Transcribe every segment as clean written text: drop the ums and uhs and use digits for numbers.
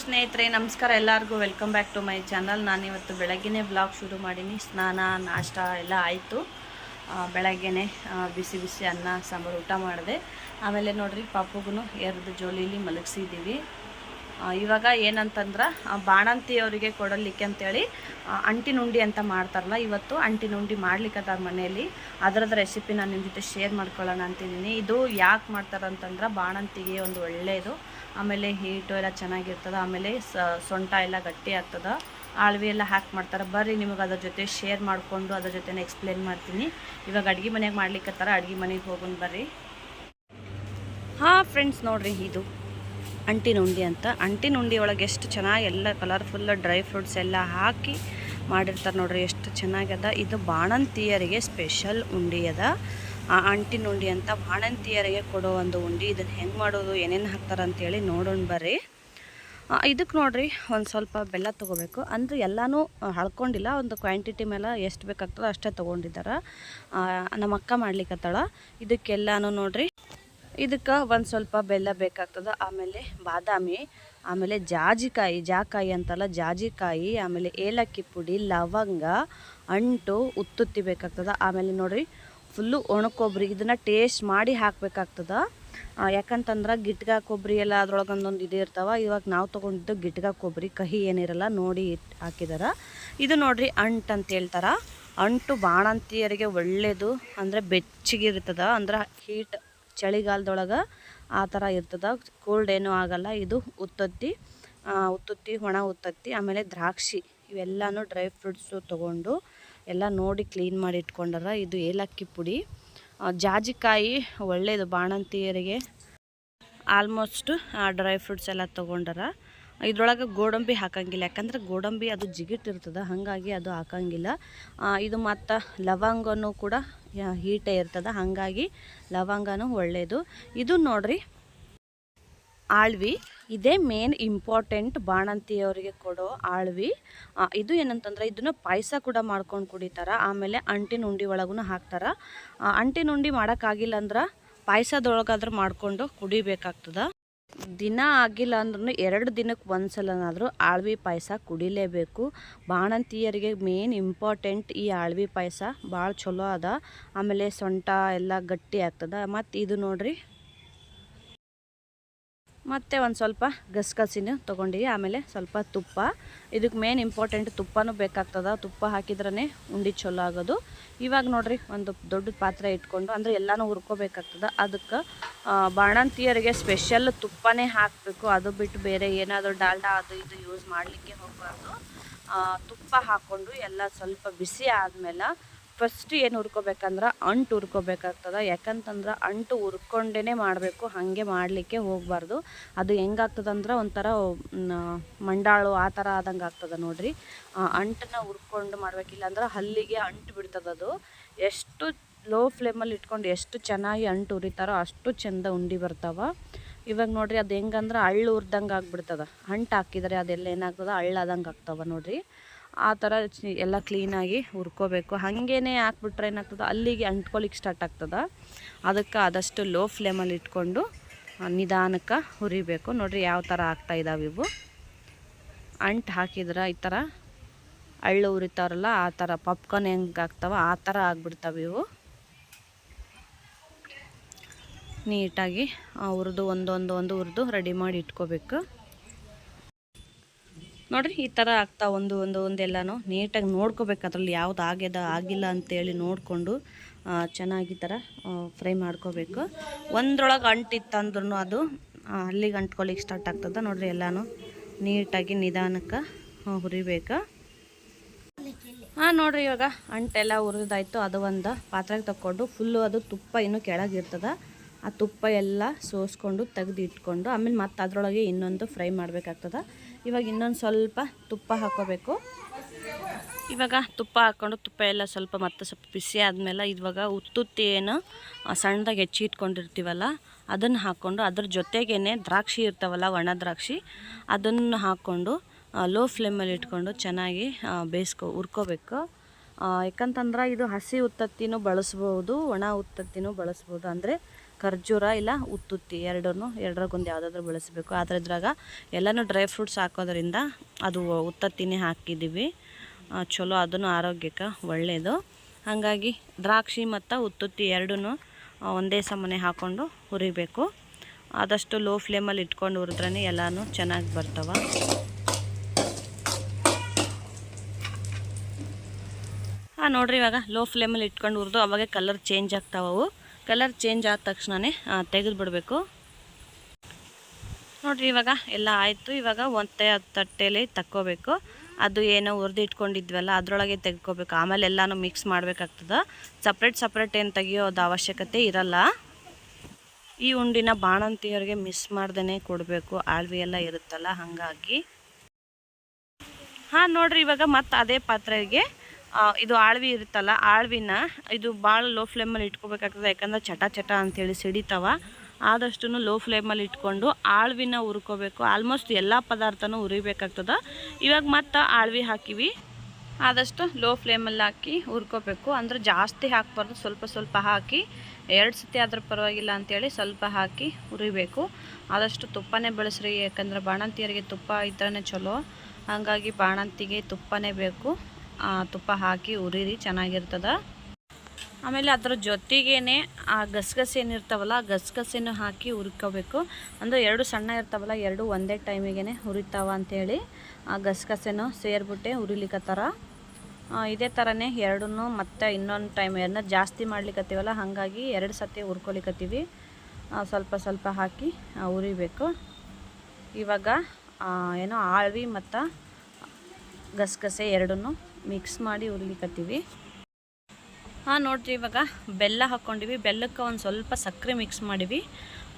ಸ್ನೇಹಿತರೆ, ನಮಸ್ಕಾರ. ಎಲ್ಲರಿಗೂ welcome back to my channel. ನಾನಿವತ್ತು ಬೆಳಗ್ಗೆನೇ ಬ್ಲಾಗ್ ಶುರು ಮಾಡೀನಿ. ಸ್ನಾನ ನಾಷ್ಟ ಎಲ್ಲ ಆಯಿತು. ಬೆಳಗ್ಗೆನೇ ಬಿಸಿ ಬಿಸಿ ಅನ್ನ ಸಾಂಬಾರು ಊಟ ಮಾಡಿದೆ. ಆಮೇಲೆ ನೋಡ್ರಿ, ಪಾಪುಗೂ ಎರ್ದು ಜೋಲಿಲಿ ಮಲಗಿಸಿದ್ದೀವಿ. ಇವಾಗ ಏನಂತಂದ್ರೆ, ಬಾಣಂತಿಯವರಿಗೆ ಕೊಡಲಿಕ್ಕೆ ಅಂತೇಳಿ ಅಂಟಿನ ಉಂಡಿ ಅಂತ ಮಾಡ್ತಾರಲ್ಲ, ಇವತ್ತು ಅಂಟಿನ ಉಂಡಿ ಮಾಡ್ಲಿಕ್ಕದ ಮನೆಯಲ್ಲಿ. ಅದರದ್ದು ರೆಸಿಪಿ ನಾನು ನಿಮ್ಮ ಜೊತೆ ಶೇರ್ ಮಾಡ್ಕೊಳ್ಳೋಣ ಅಂತಿದ್ದೀನಿ. ಇದು ಯಾಕೆ ಮಾಡ್ತಾರಂತಂದ್ರೆ, ಬಾಣಂತಿಗೆ ಒಂದು ಒಳ್ಳೆಯದು. ಆಮೇಲೆ ಹೀಟು ಎಲ್ಲ ಚೆನ್ನಾಗಿರ್ತದೆ. ಆಮೇಲೆ ಸೊಂಟ ಎಲ್ಲ ಗಟ್ಟಿ ಆಗ್ತದೆ. ಆಳ್ವಿ ಎಲ್ಲ ಹಾಕಿ ಮಾಡ್ತಾರೆ. ಬರ್ರಿ, ನಿಮಗೆ ಅದ್ರ ಜೊತೆ ಶೇರ್ ಮಾಡಿಕೊಂಡು ಅದ್ರ ಜೊತೆ ಎಕ್ಸ್ಪ್ಲೇನ್ ಮಾಡ್ತೀನಿ. ಇವಾಗ ಅಡುಗೆ ಮನೆಗೆ ಮಾಡ್ಲಿಕ್ಕತ್ತಾರ. ಅಡುಗೆ ಮನೆಗೆ ಹೋಗೋಣ ಬರ್ರಿ. ಫ್ರೆಂಡ್ಸ್, ನೋಡ್ರಿ, ಇದು ಅಂಟಿನ ಉಂಡಿ ಅಂತ. ಅಂಟಿನ ಉಂಡಿ ಒಳಗೆ ಎಷ್ಟು ಚೆನ್ನಾಗಿ ಎಲ್ಲ ಕಲರ್ಫುಲ್ ಡ್ರೈ ಫ್ರೂಟ್ಸ್ ಎಲ್ಲ ಹಾಕಿ ಮಾಡಿರ್ತಾರೆ. ನೋಡ್ರಿ ಎಷ್ಟು ಚೆನ್ನಾಗದ. ಇದು ಬಾಣಂತಿಯರಿಗೆ ಸ್ಪೆಷಲ್ ಉಂಡಿ ಅದ. ಅಂಟಿನ ಉಂಡಿ ಅಂತ ಬಾಣಂತಿಯರಿಗೆ ಕೊಡೋ ಒಂದು ಉಂಡಿ. ಇದನ್ನು ಹೆಂಗೆ ಮಾಡೋದು, ಏನೇನು ಹಾಕ್ತಾರೆ ಅಂತೇಳಿ ನೋಡೋಣ ಬರ್ರಿ. ಇದಕ್ಕೆ ನೋಡ್ರಿ, ಒಂದು ಸ್ವಲ್ಪ ಬೆಲ್ಲ ತೊಗೋಬೇಕು. ಅಂದರೆ ಎಲ್ಲನೂ ಹಳ್ಕೊಂಡಿಲ್ಲ, ಒಂದು ಕ್ವಾಂಟಿಟಿ ಮೇಲೆ ಎಷ್ಟು ಬೇಕಾಗ್ತದೆ ಅಷ್ಟೇ ತೊಗೊಂಡಿದ್ದಾರೆ. ನಮ್ಮ ಅಕ್ಕ ಮಾಡ್ಲಿಕ್ಕತ್ತಾಳ. ಇದಕ್ಕೆಲ್ಲನೂ ನೋಡ್ರಿ, ಇದಕ್ಕೆ ಒಂದು ಸ್ವಲ್ಪ ಬೆಲ್ಲ ಬೇಕಾಗ್ತದೆ. ಆಮೇಲೆ ಬಾದಾಮಿ, ಆಮೇಲೆ ಜಾಕಾಯಿ ಅಂತಲ್ಲ, ಜಾಜಿಕಾಯಿ, ಆಮೇಲೆ ಏಲಕ್ಕಿ ಪುಡಿ, ಲವಂಗ, ಅಂಟು, ಉತ್ತುತ್ತಿ ಬೇಕಾಗ್ತದೆ. ಆಮೇಲೆ ನೋಡ್ರಿ, ಫುಲ್ಲು ಒಣಕೊಬ್ಬರಿ. ಇದನ್ನು ಟೇಸ್ಟ್ ಮಾಡಿ ಹಾಕಬೇಕಾಗ್ತದೆ. ಯಾಕಂತಂದ್ರೆ ಗಿಟ್ಗ ಕೊಬ್ಬರಿ ಎಲ್ಲ ಅದ್ರೊಳಗೆ ಒಂದೊಂದು ಇದು ಇರ್ತಾವೆ. ಇವಾಗ ನಾವು ತೊಗೊಂಡಿದ್ದು ಗಿಟ್ಗ ಕೊಬ್ಬರಿ, ಕಹಿ ಏನಿರಲ್ಲ ನೋಡಿ ಹಾಕಿದಾರೆ. ಇದು ನೋಡ್ರಿ, ಅಂಟು ಅಂತ ಹೇಳ್ತಾರೆ. ಅಂಟು ಬಾಣಂತಿಯರಿಗೆ ಒಳ್ಳೆಯದು. ಅಂದರೆ ಬೆಚ್ಚಗಿರ್ತದೆ. ಅಂದ್ರೆ ಹೀಟ್ ಚಳಿಗಾಲದೊಳಗೆ ಆ ಥರ ಇರ್ತದೆ. ಕೋಲ್ಡ್ ಏನೂ ಆಗಲ್ಲ. ಇದು ಉತ್ತತ್ತಿ, ಒಣ ಉತ್ತತ್ತಿ, ಆಮೇಲೆ ದ್ರಾಕ್ಷಿ, ಇವೆಲ್ಲನೂ ಡ್ರೈ ಫ್ರೂಟ್ಸು ತೊಗೊಂಡು ಎಲ್ಲ ನೋಡಿ ಕ್ಲೀನ್ ಮಾಡಿ ಇಟ್ಕೊಂಡಾರ. ಇದು ಏಲಕ್ಕಿ ಪುಡಿ, ಜಾಜಿಕಾಯಿ ಒಳ್ಳೆಯದು ಬಾಣಂತಿಯರಿಗೆ. ಆಲ್ಮೋಸ್ಟ್ ಡ್ರೈ ಫ್ರೂಟ್ಸ್ ಎಲ್ಲ ತೊಗೊಂಡಾರ. ಇದ್ರೊಳಗೆ ಗೋಡಂಬಿ ಹಾಕಂಗಿಲ್ಲ, ಯಾಕಂದ್ರೆ ಗೋಡಂಬಿ ಅದು ಜಿಗಿಟ್ಟಿರ್ತದೆ, ಹಾಗಾಗಿ ಅದು ಹಾಕಂಗಿಲ್ಲ. ಇದು ಮತ್ತು ಲವಂಗನೂ ಕೂಡ ಹೀಟೇ ಇರ್ತದೆ, ಹಾಗಾಗಿ ಲವಂಗನೂ ಒಳ್ಳೆಯದು. ಇದು ನೋಡ್ರಿ, ಆಳ್ವಿ. ಇದೇ ಮೇನ್ ಇಂಪಾರ್ಟೆಂಟ್ ಬಾಣಂತಿಯವರಿಗೆ ಕೊಡೋ ಆಳ್ವಿ. ಇದು ಏನಂತಂದ್ರೆ, ಇದನ್ನು ಪಾಯಸ ಕೂಡ ಮಾಡ್ಕೊಂಡು ಕುಡಿತಾರೆ. ಆಮೇಲೆ ಅಂಟಿನ ಉಂಡಿ ಒಳಗೂ ಹಾಕ್ತಾರೆ. ಅಂಟಿನ ಉಂಡಿ ಮಾಡೋಕ್ಕಾಗಿಲ್ಲ ಅಂದ್ರೆ ಪಾಯಸದೊಳಗಾದ್ರೂ ಮಾಡಿಕೊಂಡು ಕುಡಿಬೇಕಾಗ್ತದೆ. ದಿನ ಆಗಿಲ್ಲ ಅಂದ್ರೂ 2 ದಿನಕ್ಕೆ ಒಂದ್ಸಲನಾದರೂ ಆಳ್ವಿ ಪಾಯಸ ಕುಡಿಲೇಬೇಕು. ಬಾಣಂತಿಯರಿಗೆ ಮೇನ್ ಇಂಪಾರ್ಟೆಂಟ್ ಈ ಆಳ್ವಿ ಪಾಯಸ. ಭಾಳ ಚಲೋ ಅದ. ಆಮೇಲೆ ಸೊಂಟ ಎಲ್ಲ ಗಟ್ಟಿ ಆಗ್ತದೆ. ಮತ್ತು ಇದು ನೋಡ್ರಿ, ಮತ್ತು ಒಂದು ಸ್ವಲ್ಪ ಗಸಗಸಿನ ತೊಗೊಂಡಿವಿ. ಆಮೇಲೆ ಸ್ವಲ್ಪ ತುಪ್ಪ. ಇದಕ್ಕೆ ಮೇನ್ ಇಂಪಾರ್ಟೆಂಟ್ ತುಪ್ಪನೂ ಬೇಕಾಗ್ತದೆ. ತುಪ್ಪ ಹಾಕಿದ್ರೇ ಉಂಡಿ ಚಲೋ ಆಗೋದು. ಇವಾಗ ನೋಡ್ರಿ, ಒಂದು ದೊಡ್ಡ ಪಾತ್ರೆ ಇಟ್ಕೊಂಡು, ಅಂದರೆ ಎಲ್ಲನೂ ಹುರ್ಕೋಬೇಕಾಗ್ತದೆ. ಅದಕ್ಕೆ ಬಾಣಂತಿಯರಿಗೆ ಸ್ಪೆಷಲ್ ತುಪ್ಪನೇ ಹಾಕಬೇಕು. ಅದು ಬಿಟ್ಟು ಬೇರೆ ಏನಾದರೂ ಡಾಲ್ಡಾ ಅದು ಇದು ಯೂಸ್ ಮಾಡಲಿಕ್ಕೆ ಹೋಗಬಾರ್ದು. ತುಪ್ಪ ಹಾಕ್ಕೊಂಡು ಎಲ್ಲ ಸ್ವಲ್ಪ ಬಿಸಿ ಆದಮೇಲೆ ಫಸ್ಟ್ ಏನು ಹುರ್ಕೋಬೇಕಂದ್ರೆ ಅಂಟು ಹುರ್ಕೋಬೇಕಾಗ್ತದೆ. ಯಾಕಂತಂದ್ರೆ ಅಂಟು ಹುರ್ಕೊಂಡೇ ಮಾಡಬೇಕು, ಹಾಗೆ ಮಾಡಲಿಕ್ಕೆ ಹೋಗಬಾರ್ದು. ಅದು ಹೆಂಗಾಗ್ತದಂದ್ರೆ ಒಂಥರ ಮಂಡಾಳು ಆ ಥರ ಆದಂಗೆ ಆಗ್ತದೆ ನೋಡ್ರಿ. ಅಂಟನ್ನ ಹುರ್ಕೊಂಡು ಮಾಡಬೇಕಿಲ್ಲ ಅಂದ್ರೆ ಹಲ್ಲಿಗೆ ಅಂಟು ಬಿಡ್ತದೆ. ಅದು ಎಷ್ಟು ಲೋ ಫ್ಲೇಮಲ್ಲಿ ಇಟ್ಕೊಂಡು ಎಷ್ಟು ಚೆನ್ನಾಗಿ ಅಂಟು ಹುರಿತಾರೋ ಅಷ್ಟು ಚೆಂದ ಉಂಡಿ ಬರ್ತಾವೆ. ಇವಾಗ ನೋಡ್ರಿ, ಅದು ಹೆಂಗಂದ್ರೆ ಹಳ್ಳು ಹುರ್ದಂಗೆ ಆಗ್ಬಿಡ್ತದೆ. ಅಂಟು ಹಾಕಿದರೆ ಅದೆಲ್ಲ ಏನಾಗ್ತದೆ, ಹಳ್ಳಾದಂಗೆ ಆಗ್ತವೆ ನೋಡ್ರಿ. ಆ ಥರ ಎಲ್ಲ ಕ್ಲೀನಾಗಿ ಹುರ್ಕೋಬೇಕು. ಹಾಗೇ ಹಾಕ್ಬಿಟ್ರೆ ಏನಾಗ್ತದೆ, ಅಲ್ಲಿಗೆ ಅಂಟ್ಕೊಳಿಕ್ಕೆ ಸ್ಟಾರ್ಟ್ ಆಗ್ತದೆ. ಅದಕ್ಕೆ ಆದಷ್ಟು ಲೋ ಫ್ಲೇಮಲ್ಲಿ ಇಟ್ಕೊಂಡು ನಿಧಾನಕ್ಕೆ ಹುರಿಬೇಕು. ನೋಡಿರಿ ಯಾವ ಥರ ಆಗ್ತಾಯಿದ್ದಾವೆ ಇವು. ಅಂಟು ಹಾಕಿದ್ರೆ ಈ ಥರ ಹಳ್ಳು ಹುರಿತಾರಲ್ಲ, ಆ ಥರ ಪಾಪ್ಕಾರ್ನ್ ಹೆಂಗೆ ಆಗ್ತಾವೆ ಆ ಥರ ಆಗ್ಬಿಡ್ತಾವೆ ಇವು. ನೀಟಾಗಿ ಹುರಿದು ಒಂದು ಹುರಿದು ರೆಡಿ ಮಾಡಿ ಇಟ್ಕೋಬೇಕು. ನೋಡಿರಿ, ಈ ಥರ ಆಗ್ತಾ ಒಂದೆಲ್ಲನೂ ನೀಟಾಗಿ ನೋಡ್ಕೋಬೇಕು. ಅದ್ರಲ್ಲಿ ಯಾವ್ದು ಆಗ್ಯದ ಆಗಿಲ್ಲ ಅಂತೇಳಿ ನೋಡಿಕೊಂಡು ಚೆನ್ನಾಗಿ ಈ ಥರ ಫ್ರೈ ಮಾಡ್ಕೋಬೇಕು. ಒಂದ್ರೊಳಗೆ ಅಂಟಿತ್ತಂದ್ರೂ ಅದು ಅಲ್ಲಿಗೆ ಅಂಟ್ಕೊಳಿಕ್ಕೆ ಸ್ಟಾರ್ಟ್ ಆಗ್ತದೆ. ನೋಡಿರಿ, ಎಲ್ಲನೂ ನೀಟಾಗಿ ನಿಧಾನಕ್ಕೆ ಹುರಿಬೇಕು. ನೋಡಿರಿ, ಇವಾಗ ಅಂಟೆಲ್ಲ ಹುರಿದಾಯ್ತು. ಅದು ಒಂದು ಪಾತ್ರೆಗೆ ತಗೊಂಡು ಫುಲ್ಲು ಅದು ತುಪ್ಪ ಇನ್ನೂ ಕೆಳಗಿರ್ತದೆ. ಆ ತುಪ್ಪ ಎಲ್ಲ ಸೋಸ್ಕೊಂಡು ತೆಗೆದು ಇಟ್ಕೊಂಡು ಆಮೇಲೆ ಮತ್ತೆ ಅದರೊಳಗೆ ಇನ್ನೊಂದು ಫ್ರೈ ಮಾಡಬೇಕಾಗ್ತದೆ. ಇವಾಗ ಇನ್ನೊಂದು ಸ್ವಲ್ಪ ತುಪ್ಪ ಹಾಕ್ಕೋಬೇಕು. ಇವಾಗ ತುಪ್ಪ ಹಾಕ್ಕೊಂಡು ತುಪ್ಪ ಎಲ್ಲ ಸ್ವಲ್ಪ ಬಿಸಿ ಆದಮೇಲೆ ಇವಾಗ ಉತ್ತುತ್ತಿ ಏನು ಸಣ್ಣದಾಗಿ ಹೆಚ್ಚಿ ಇಟ್ಕೊಂಡಿರ್ತೀವಲ್ಲ ಅದನ್ನು ಹಾಕ್ಕೊಂಡು, ಅದ್ರ ಜೊತೆಗೇ ದ್ರಾಕ್ಷಿ ಇರ್ತಾವಲ್ಲ, ಒಣ ದ್ರಾಕ್ಷಿ, ಅದನ್ನು ಹಾಕ್ಕೊಂಡು ಲೋ ಫ್ಲೇಮಲ್ಲಿ ಇಟ್ಕೊಂಡು ಚೆನ್ನಾಗಿ ಹುರ್ಕೋಬೇಕು. ಯಾಕಂತಂದ್ರೆ ಇದು ಹಸಿ ಉತ್ತತ್ತಿನೂ ಬಳಸ್ಬೋದು, ಒಣ ಉತ್ತತ್ತಿನೂ ಬಳಸ್ಬೋದು. ಅಂದರೆ ಖರ್ಜೂರ ಇಲ್ಲ ಉತ್ತುತ್ತಿ ಎರಡರಾಗೊಂದು ಯಾವುದಾದ್ರೂ ಬಳಸಬೇಕು. ಆದರೆ ಇದ್ರಾಗ ಎಲ್ಲನೂ ಡ್ರೈ ಫ್ರೂಟ್ಸ್ ಹಾಕೋದ್ರಿಂದ ಅದು ಉತ್ತತ್ತಿನೇ ಹಾಕಿದ್ದೀವಿ. ಚಲೋ, ಅದನ್ನು ಆರೋಗ್ಯಕ್ಕೆ ಒಳ್ಳೆಯದು. ಹಾಗಾಗಿ ದ್ರಾಕ್ಷಿ ಮತ್ತು ಉತ್ತುತ್ತಿ ಎರಡೂ ಒಂದೇ ಸಮನೆ ಹಾಕ್ಕೊಂಡು ಹುರಿಬೇಕು. ಆದಷ್ಟು ಲೋ ಫ್ಲೇಮಲ್ಲಿ ಇಟ್ಕೊಂಡು ಹುರಿದ್ರೇ ಎಲ್ಲನೂ ಚೆನ್ನಾಗಿ ಬರ್ತವೆ. ನೋಡಿರಿ, ಇವಾಗ ಲೋ ಫ್ಲೇಮಲ್ಲಿ ಇಟ್ಕೊಂಡು ಹುರಿದು ಅವಾಗೆ ಕಲರ್ ಚೇಂಜ್ ಆಗ್ತಾವೆ. ಅವು ಕಲರ್ ಚೇಂಜ್ ಆದ ತಕ್ಷಣವೇ ತೆಗೆದು ಬಿಡಬೇಕು. ನೋಡಿರಿ, ಇವಾಗ ಎಲ್ಲ ಆಯಿತು. ಇವಾಗ ಒಂದು ತಟ್ಟೆಯಲ್ಲಿ ತಕ್ಕೋಬೇಕು. ಅದು ಏನೋ ಹುರಿದು ಇಟ್ಕೊಂಡಿದ್ವಲ್ಲ ಅದರೊಳಗೆ ತೆಗ್ಕೋಬೇಕು. ಆಮೇಲೆ ಎಲ್ಲನೂ ಮಿಕ್ಸ್ ಮಾಡಬೇಕಾಗ್ತದೆ. ಸಪ್ರೇಟ್ ಏನು ತೆಗಿಯೋದು ಅವಶ್ಯಕತೆ ಇರಲ್ಲ. ಈ ಉಂಡಿನ ಬಾಣಂತಿಯವ್ರಿಗೆ ಮಿಸ್ ಮಾಡ್ದೇ ಕೊಡಬೇಕು. ಆಳ್ವಿ ಎಲ್ಲ ಇರುತ್ತಲ್ಲ, ಹಾಗಾಗಿ. ನೋಡಿರಿ, ಇವಾಗ ಮತ್ತು ಅದೇ ಪಾತ್ರೆಗೆ ಇದು ಆಳ್ವಿ ಇರುತ್ತಲ್ಲ, ಆಳ್ವಿನ ಇದು ಭಾಳ ಲೋ ಫ್ಲೇಮಲ್ಲಿ ಇಟ್ಕೋಬೇಕಾಗ್ತದೆ. ಯಾಕಂದ್ರೆ ಚಟ ಅಂಥೇಳಿ ಸಿಡಿತಾವ. ಆದಷ್ಟು ಲೋ ಫ್ಲೇಮಲ್ಲಿ ಇಟ್ಕೊಂಡು ಆಳ್ವಿನ ಹುರ್ಕೋಬೇಕು. ಆಲ್ಮೋಸ್ಟ್ ಎಲ್ಲ ಪದಾರ್ಥನೂ ಹುರಿಬೇಕಾಗ್ತದೆ. ಇವಾಗ ಮತ್ತು ಆಳ್ವಿ ಹಾಕಿವಿ. ಆದಷ್ಟು ಲೋ ಫ್ಲೇಮಲ್ಲಿ ಹಾಕಿ ಹುರ್ಕೋಬೇಕು. ಅಂದ್ರೆ ಜಾಸ್ತಿ ಹಾಕಬಾರ್ದು, ಸ್ವಲ್ಪ ಹಾಕಿ 2 ಸತಿ ಆದರೂ ಪರವಾಗಿಲ್ಲ ಅಂಥೇಳಿ ಸ್ವಲ್ಪ ಹಾಕಿ ಹುರಿಬೇಕು. ಆದಷ್ಟು ತುಪ್ಪನೇ ಬಳಸ್ರಿ, ಯಾಕಂದ್ರೆ ಬಾಣಂತಿಯರಿಗೆ ತುಪ್ಪ ಇದ್ರೇ ಚಲೋ. ಹಾಗಾಗಿ ಬಾಣಂತಿಗೆ ತುಪ್ಪನೇ ಬೇಕು. ತುಪ್ಪ ಹಾಕಿ ಹುರಿರಿ, ಚೆನ್ನಾಗಿರ್ತದೆ. ಆಮೇಲೆ ಅದರ ಜೊತೆಗೇ ಆ ಗಸಗಸೆ ಏನಿರ್ತಾವಲ್ಲ, ಆ ಗಸಗಸೆನೂ ಹಾಕಿ ಹುರ್ಕೋಬೇಕು. ಅಂದರೆ 2 ಸಣ್ಣ ಇರ್ತಾವಲ್ಲ, 2 ಒಂದೇ ಟೈಮಿಗೆ ಹುರಿತಾವ ಅಂಥೇಳಿ ಆ ಗಸಗಸೆನೂ ಸೇರಿಬಿಟ್ಟೆ ಹುರಿಲಿಕ್ಕತ್ತಾರ. ಇದೇ ಥರನೇ ಎರಡನ್ನೂ ಮತ್ತೆ ಇನ್ನೊಂದು ಟೈಮ್ ಜಾಸ್ತಿ ಮಾಡ್ಲಿಕ್ಕತ್ತೀವಲ್ಲ, ಹಾಗಾಗಿ 2 ಸತಿ ಹುರ್ಕೊಲಿಕ್ಕತ್ತೀವಿ. ಸ್ವಲ್ಪ ಹಾಕಿ ಹುರಿಬೇಕು. ಇವಾಗ ಏನೋ ಆಳ್ವಿ ಮತ್ತು ಗಸಗಸೆ ಎರಡನ್ನೂ ಮಿಕ್ಸ್ ಮಾಡಿ ಹುರಿಲಿಕ್ಕತ್ತೀವಿ. ನೋಡಿರಿ, ಇವಾಗ ಬೆಲ್ಲ ಹಾಕ್ಕೊಂಡಿವಿ. ಬೆಲ್ಲಕ್ಕೆ ಒಂದು ಸ್ವಲ್ಪ ಸಕ್ಕರೆ ಮಿಕ್ಸ್ ಮಾಡಿವಿ.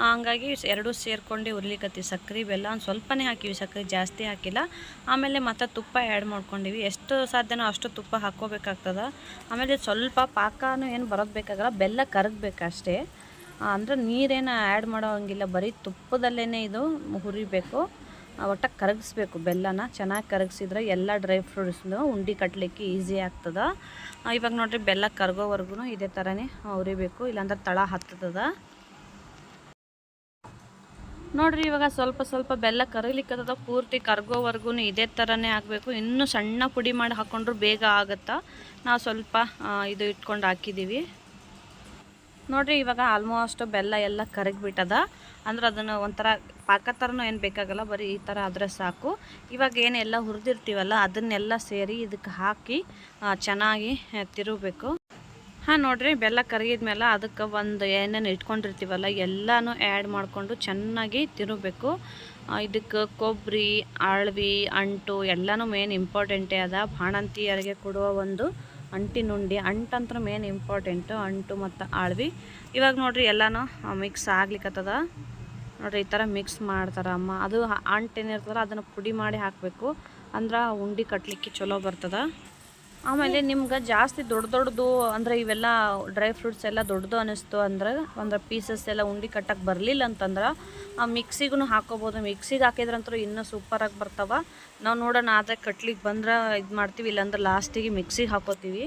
ಹಂಗಾಗಿ 2 ಸೇರ್ಕೊಂಡು ಹುರಿಲಿಕ್ಕತ್ತೀವಿ. ಸಕ್ಕರೆ ಬೆಲ್ಲ ಒಂದು ಸ್ವಲ್ಪನೇ ಹಾಕಿವಿ, ಸಕ್ಕರೆ ಜಾಸ್ತಿ ಹಾಕಿಲ್ಲ. ಆಮೇಲೆ ಮತ್ತು ತುಪ್ಪ ಆ್ಯಡ್ ಮಾಡ್ಕೊಂಡಿವಿ. ಎಷ್ಟು ಸಾಧ್ಯನೋ ಅಷ್ಟು ತುಪ್ಪ ಹಾಕ್ಕೋಬೇಕಾಗ್ತದೆ. ಆಮೇಲೆ ಸ್ವಲ್ಪ ಪಾಕನೂ ಏನು ಬರೋದು ಬೇಕಾಗಲ್ಲ, ಬೆಲ್ಲ ಕರಗಬೇಕಷ್ಟೇ. ಅಂದರೆ ನೀರೇನು ಆ್ಯಡ್ ಮಾಡೋ ಹಂಗಿಲ್ಲ, ಬರೀ ತುಪ್ಪದಲ್ಲೇ ಇದು ಹುರಿಬೇಕು. ಒಟ್ಟು ಕರಗಿಸ್ಬೇಕು. ಬೆಲ್ಲನ ಚೆನ್ನಾಗಿ ಕರಗಿಸಿದ್ರೆ ಎಲ್ಲ ಡ್ರೈ ಫ್ರೂಟ್ಸ್ನು ಉಂಡೆ ಕಟ್ಟಲಿಕ್ಕೆ ಈಸಿ ಆಗ್ತದೆ. ಇವಾಗ ನೋಡಿರಿ, ಬೆಲ್ಲ ಕರಗೋವರೆಗೂ ಇದೇ ಥರನೇ ಹುರಿಬೇಕು, ಇಲ್ಲಾಂದ್ರೆ ತಳ ಹತ್ತದ. ನೋಡಿರಿ, ಇವಾಗ ಸ್ವಲ್ಪ ಬೆಲ್ಲ ಕರಗ್ಲಿಕ್ಕತ್ತದ. ಪೂರ್ತಿ ಕರಗೋವರೆಗೂ ಇದೇ ಥರನೇ ಆಗಬೇಕು. ಇನ್ನೂ ಸಣ್ಣ ಪುಡಿ ಮಾಡಿ ಹಾಕ್ಕೊಂಡ್ರು ಬೇಗ ಆಗುತ್ತಾ. ನಾವು ಸ್ವಲ್ಪ ಇದು ಇಟ್ಕೊಂಡು ಹಾಕಿದ್ದೀವಿ. ನೋಡಿರಿ, ಇವಾಗ ಆಲ್ಮೋಸ್ಟ್ ಬೆಲ್ಲ ಎಲ್ಲ ಕರಗಿಬಿಟ್ಟದ. ಅಂದ್ರೆ ಅದನ್ನು ಒಂಥರ ಪಾಕ ಥರನೂ ಏನು ಬೇಕಾಗಲ್ಲ, ಬರೀ ಈ ಥರ ಆದರೆ ಸಾಕು. ಇವಾಗ ಏನೆಲ್ಲ ಹುರಿದಿರ್ತೀವಲ್ಲ ಅದನ್ನೆಲ್ಲ ಸೇರಿ ಇದಕ್ಕೆ ಹಾಕಿ ಚೆನ್ನಾಗಿ ತಿರುಗಬೇಕು. ನೋಡಿರಿ, ಬೆಲ್ಲ ಕರಗಿದ್ಮೇಲೆ ಅದಕ್ಕೆ ಒಂದು ಏನೇನು ಇಟ್ಕೊಂಡಿರ್ತೀವಲ್ಲ ಎಲ್ಲನೂ ಆ್ಯಡ್ ಮಾಡಿಕೊಂಡು ಚೆನ್ನಾಗಿ ತಿರುಗಬೇಕು. ಇದಕ್ಕೆ ಕೊಬ್ಬರಿ, ಆಳ್ವಿ, ಅಂಟು ಎಲ್ಲನೂ ಮೇನ್ ಇಂಪಾರ್ಟೆಂಟೇ ಅದ. ಬಾಣಂತಿಯರಿಗೆ ಕೊಡುವ ಒಂದು ಅಂಟಿನುಂಡಿ. ಅಂಟಂತ್ರ ಮೇನ್ ಇಂಪಾರ್ಟೆಂಟು, ಅಂಟು ಮತ್ತು ಆಳ್ವಿ. ಇವಾಗ ನೋಡಿರಿ ಎಲ್ಲನೂ ಮಿಕ್ಸ್ ಆಗ್ಲಿಕ್ಕತ್ತದ. ನೋಡಿರಿ, ಈ ಥರ ಮಿಕ್ಸ್ ಮಾಡ್ತಾರೆ ಅಮ್ಮ. ಅದು ಅಂಟೇನಿರ್ತದಲ್ಲ ಅದನ್ನು ಪುಡಿ ಮಾಡಿ ಹಾಕಬೇಕು. ಅಂದ್ರೆ ಉಂಡೆ ಕಟ್ಟಲಿಕ್ಕೆ ಚಲೋ ಬರ್ತದೆ. ಆಮೇಲೆ ನಿಮ್ಗೆ ಜಾಸ್ತಿ ದೊಡ್ಡದು ಅಂದರೆ ಇವೆಲ್ಲ ಡ್ರೈ ಫ್ರೂಟ್ಸ್ ಎಲ್ಲ ದೊಡ್ಡದು ಅನ್ನಿಸ್ತು ಅಂದ್ರೆ ಪೀಸಸ್ ಎಲ್ಲ ಉಂಡೆ ಕಟ್ಟಕ್ಕೆ ಬರಲಿಲ್ಲ ಅಂತಂದ್ರೆ ಮಿಕ್ಸಿಗೂ ಹಾಕೋಬೋದು. ಮಿಕ್ಸಿಗೆ ಹಾಕಿದ್ರಂತೂ ಇನ್ನೂ ಸೂಪರಾಗಿ ಬರ್ತಾವೆ. ನಾವು ನೋಡೋಣ, ಆದರೆ ಕಟ್ಲಿಕ್ಕೆ ಬಂದ್ರೆ ಇದು ಮಾಡ್ತೀವಿ, ಇಲ್ಲಾಂದ್ರೆ ಲಾಸ್ಟಿಗೆ ಮಿಕ್ಸಿಗೆ ಹಾಕೋತೀವಿ.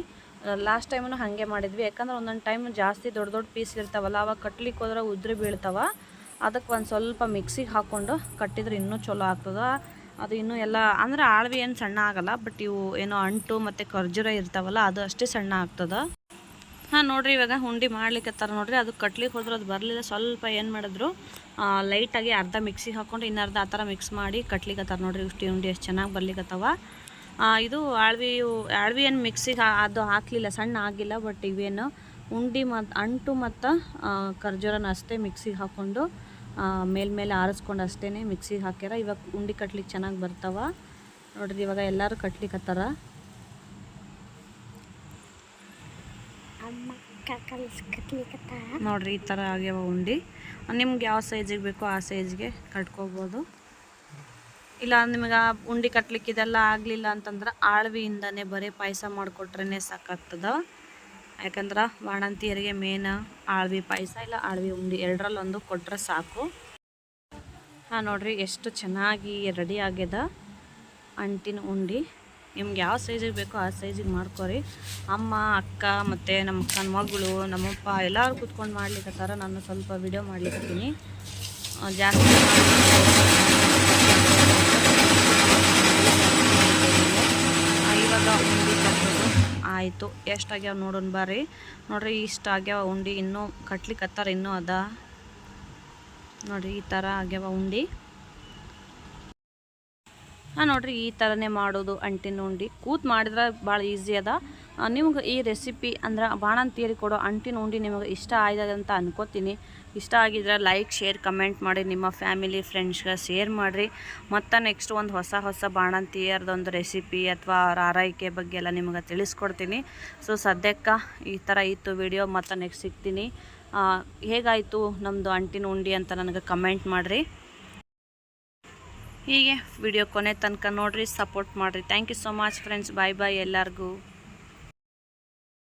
ಲಾಸ್ಟ್ ಟೈಮೂ ಹಾಗೆ ಮಾಡಿದ್ವಿ. ಯಾಕಂದ್ರೆ ಒಂದೊಂದು ಟೈಮ್ ಜಾಸ್ತಿ ದೊಡ್ಡ ಪೀಸ್ ಇರ್ತಾವಲ್ಲ, ಅವಾಗ ಕಟ್ಲಿಕ್ಕೆ ಹೋದ್ರೆ ಉದ್ರಿ ಬೀಳ್ತಾವೆ. ಅದಕ್ಕೆ ಒಂದು ಸ್ವಲ್ಪ ಮಿಕ್ಸಿಗೆ ಹಾಕ್ಕೊಂಡು ಕಟ್ಟಿದ್ರೆ ಇನ್ನೂ ಚಲೋ ಆಗ್ತದೆ. ಅದು ಇನ್ನೂ ಎಲ್ಲ ಅಂದರೆ ಆಳ್ವಿ ಏನು ಸಣ್ಣ ಆಗಲ್ಲ, ಬಟ್ ಇವು ಏನೋ ಅಂಟು ಮತ್ತು ಖರ್ಜೂರ ಇರ್ತಾವಲ್ಲ ಅದು ಅಷ್ಟೇ ಸಣ್ಣ ಆಗ್ತದೆ. ನೋಡಿರಿ, ಇವಾಗ ಉಂಡೆ ಮಾಡ್ಲಿಕ್ಕತ್ತಾರ. ನೋಡಿರಿ, ಅದು ಕಟ್ಲಿಕ್ಕೆ ಹೋದ್ರೆ ಅದು ಬರಲಿಲ್ಲ. ಸ್ವಲ್ಪ ಏನು ಮಾಡಿದ್ರು, ಲೈಟಾಗಿ ಅರ್ಧ ಮಿಕ್ಸಿಗೆ ಹಾಕ್ಕೊಂಡು ಇನ್ನರ್ಧ ಆ ಥರ ಮಿಕ್ಸ್ ಮಾಡಿ ಕಟ್ಲಿಕ್ಕತ್ತಾರ. ನೋಡಿರಿ, ಇಷ್ಟು ಉಂಡೆ ಎಷ್ಟು ಚೆನ್ನಾಗಿ ಬರ್ಲಿಕ್ಕತ್ತವ. ಇದು ಆಳ್ವಿ ಏನು ಮಿಕ್ಸಿಗೆ ಅದು ಹಾಕಲಿಲ್ಲ, ಸಣ್ಣ ಆಗಿಲ್ಲ. ಬಟ್ ಇವೇನು ಉಂಡೆ ಮತ್ತು ಅಂಟು ಮತ್ತು ಖರ್ಜೂರನ ಅಷ್ಟೇ ಮಿಕ್ಸಿಗೆ ಹಾಕ್ಕೊಂಡು ಮೇಲ್ಮೇಲೆ ಆರಿಸ್ಕೊಂಡು ಅಷ್ಟೇ ಮಿಕ್ಸಿಗೆ ಹಾಕ್ಯಾರ. ಇವಾಗ ಉಂಡೆ ಕಟ್ಲಿಕ್ಕೆ ಚೆನ್ನಾಗಿ ಬರ್ತಾವ. ನೋಡಿರಿ, ಇವಾಗ ಎಲ್ಲರೂ ಕಟ್ಲಿಕ್ಕತ್ತಾರ. ನೋಡಿರಿ, ಈ ಥರ ಆಗ್ಯಾವ ಉಂಡೆ. ನಿಮ್ಗೆ ಯಾವ ಸೈಜಿಗೆ ಬೇಕೋ ಆ ಸೈಜ್ಗೆ ಕಟ್ಕೋಬೋದು. ಇಲ್ಲ ನಿಮಗೆ ಉಂಡೆ ಕಟ್ಲಿಕ್ಕೆ ಇದೆಲ್ಲ ಆಗಲಿಲ್ಲ ಅಂತಂದ್ರೆ ಆಳ್ವಿಯಿಂದನೇ ಬರೀ ಪಾಯಸ ಮಾಡಿಕೊಟ್ರೇ ಸಾಕಾಗ್ತದೆ. ಯಾಕಂದ್ರೆ ಬಾಣಂತಿಯರಿಗೆ ಮೇನ್ ಆಳ್ವಿ ಪಾಯಸ ಇಲ್ಲ ಆಳ್ವಿ ಉಂಡೆ ಎರಡರಲ್ಲೊಂದು ಕೊಟ್ಟರೆ ಸಾಕು. ನೋಡಿರಿ, ಎಷ್ಟು ಚೆನ್ನಾಗಿ ರೆಡಿ ಆಗ್ಯದ ಅಂಟಿನ ಉಂಡೆ. ನಿಮ್ಗೆ ಯಾವ ಸೈಜಿಗೆ ಬೇಕೋ ಆ ಸೈಜಿಗೆ ಮಾಡ್ಕೊರಿ. ಅಮ್ಮ, ಅಕ್ಕ ಮತ್ತು ನಮ್ಮ ಅಕ್ಕನ ಮಗಳು, ನಮ್ಮಪ್ಪ ಎಲ್ಲರೂ ಕೂತ್ಕೊಂಡು ಮಾಡ್ಲಿಕ್ಕತ್ತಾರ. ನಾನು ಸ್ವಲ್ಪ ವಿಡಿಯೋ ಮಾಡ್ಲಿಕ್ಕತ್ತೀನಿ. ಜಾಸ್ತಿ ಇವಾಗ ಉಂಡೆ ಕಟ್ಟೋದು ಆಯಿತು. ಎಷ್ಟಾಗ್ಯಾವ ನೋಡೋಣ ಬರ್ರಿ. ನೋಡ್ರಿ ಇಷ್ಟ ಆಗ್ಯಾವ ಉಂಡೆ. ಇನ್ನೂ ಕಟ್ಲಿಕ್ಕತ್ತಾರ, ಇನ್ನೂ ಅದ ನೋಡ್ರಿ. ಈ ಥರ ಆಗ್ಯಾವ ಉಂಡೆ. ನೋಡ್ರಿ ಈ ಥರನೇ ಮಾಡೋದು ಅಂಟಿನ ಉಂಡೆ. ಕೂತ್ ಮಾಡಿದ್ರೆ ಭಾಳ ಈಸಿ ಅದ. ನಿಮ್ಗೆ ಈ ರೆಸಿಪಿ ಅಂದ್ರೆ ಬಾಣಂತಿಯರಿಗೆ ಕೊಡೋ ಅಂಟಿನ ಉಂಡೆ ನಿಮಗೆ ಇಷ್ಟ ಆಗಿದೆ ಅಂತ ಅನ್ಕೋತೀನಿ. ಇಷ್ಟ ಆಗಿದ್ರೆ ಲೈಕ್, ಶೇರ್, ಕಮೆಂಟ್ ಮಾಡಿ ನಿಮ್ಮ ಫ್ಯಾಮಿಲಿ ಫ್ರೆಂಡ್ಸ್ಗೆ ಶೇರ್ ಮಾಡಿರಿ. ಮತ್ತು ನೆಕ್ಸ್ಟ್ ಒಂದು ಹೊಸ ಬಾಣಂತಿಯರದೊಂದು ರೆಸಿಪಿ ಅಥವಾ ಅವ್ರ ಆರೈಕೆ ಬಗ್ಗೆ ಎಲ್ಲ ನಿಮಗೆ ತಿಳಿಸ್ಕೊಡ್ತೀನಿ. ಸೊ ಸದ್ಯಕ್ಕೆ ಈ ಥರ ಇತ್ತು ವಿಡಿಯೋ. ಮತ್ತು ನೆಕ್ಸ್ಟ್ ಸಿಗ್ತೀನಿ. ಹೇಗಾಯಿತು ನಮ್ಮದು ಅಂಟಿನ ಉಂಡೆ ಅಂತ ನನಗೆ ಕಮೆಂಟ್ ಮಾಡಿರಿ. ಹೀಗೆ ವಿಡಿಯೋ ಕೊನೆ ತನಕ ನೋಡಿರಿ, ಸಪೋರ್ಟ್ ಮಾಡಿರಿ. Thank you so much friends. Bye ಎಲ್ಲರಿಗೂ.